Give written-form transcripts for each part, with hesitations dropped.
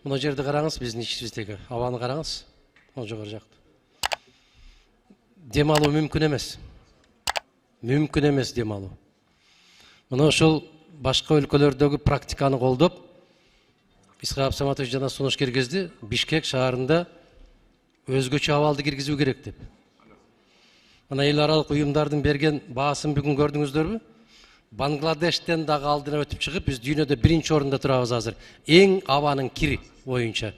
Мына жерди караңыз, биздин ичибиздеги абаны караңыз. Мына жогору жакты. Дем алуу мүмкүн эмес. Мүмкүн эмес дем алуу. Мына ошол башка өлкөлөрдөгү практиканы колдоп, Исхак Абсаматович жана сунуш киргизди, Бишкек шаарында өзгөчө абалды киргизүү керек деп. Мына эл аралык уюмдардын берген баасын бүгүн көрдүңүздөрбү? Бангладештен дагы алдына өтүп чыгып, биз дүйнөдө биринчи орунда турабыз азыр. Эң абанын кири боюнча.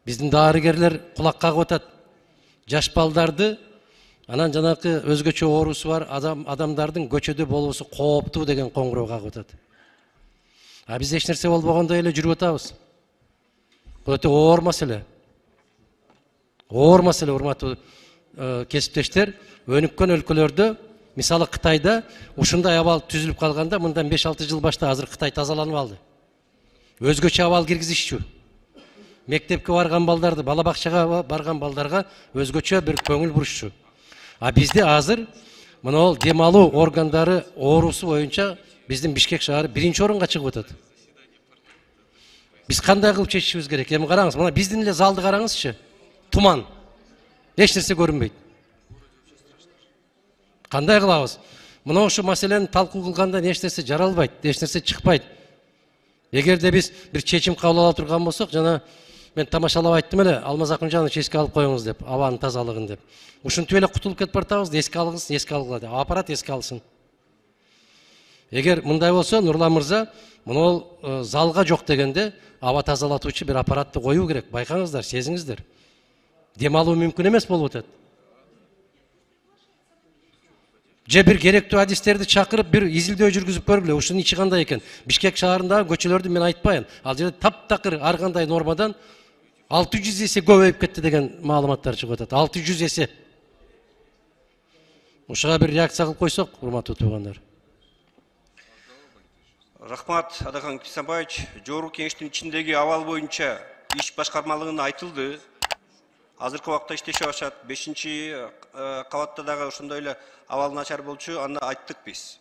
Биздин дарыгерлер кулак кагып атат. Жаш балдарды, анан жанакы өзгөчө оорусу бар адамдардын көчөдө болуусу кооптуу деген коңгуроо кагып атат. А биз эч нерсе болбогондой эле жүрүп атабыз. Бул өтө оор маселе. Оор маселе, урматтуу кесиптештер. Өнүккөн өлкөлөрдө, мисалы Кытайда ушундай абал түзүлүп калганда, мындан 5-6 жыл башта азыр Кытай тазаланып алды. Өзгөчө абал киргизишчү. Мектепке барган балдарды, бала бакчага барган балдарга өзгөчө бир көңүл бурушчу. А бизде азыр мына ол дем алуу органдары оорусу боюнча биздин Бишкек шаары биринчи орунга чыгып атат. Биз кандай кылып чечишибиз керек? Эми караңыз, мына биздин эле залды караңызчы. Туман. Эч нерсе көрүнбөйт. Кандай кылабыз? Мына ошо маселени талкуу кылганда эч нерсе жаралбайт, эч нерсе чыкпайт. Эгерде биз бир чечим кабыл ала турган болсок, жана мен тамашалап айттым эле, Алмаз Акунжанович эске алып коюңуз деп, абанын тазалыгын деп. Ушинтип эле кутулуп кетип бартабыз, эске алыңыз, эске алгыла деп. Аппарат эске алсын. Эгер мындай болсо, Нурлан мырза, мына залга жок дегенде аба тазалатуучу бир аппаратты коюу керек. Байкаңыздар, сезиңиздер. Дем алуу мүмкүн эмес болуп атат. Же бир керектүү адистерди чакырып, бир изилдөө жүргүзүп көргүлө, ушунун ичи кандай экен. Бишкек шаарындагы көчөлөрдү мен айтпайын. Ал жерде таптакыр ар кандай нормадан 600 эсе көбөйүп кетти деген маалыматтар чыгып атат. 600 эсе. Ушуга бир реакция кылып койсок, урматтуу туугандар. Рахмат, Адахан Кисанбаевич. Жогорку кеңештин ичиндеги абал боюнча иш башкармалыгын айтылды. Азыркы убакта иштешип атышат. 5-кабатта дагы ошондой эле абал начар болчу, аны айттык биз.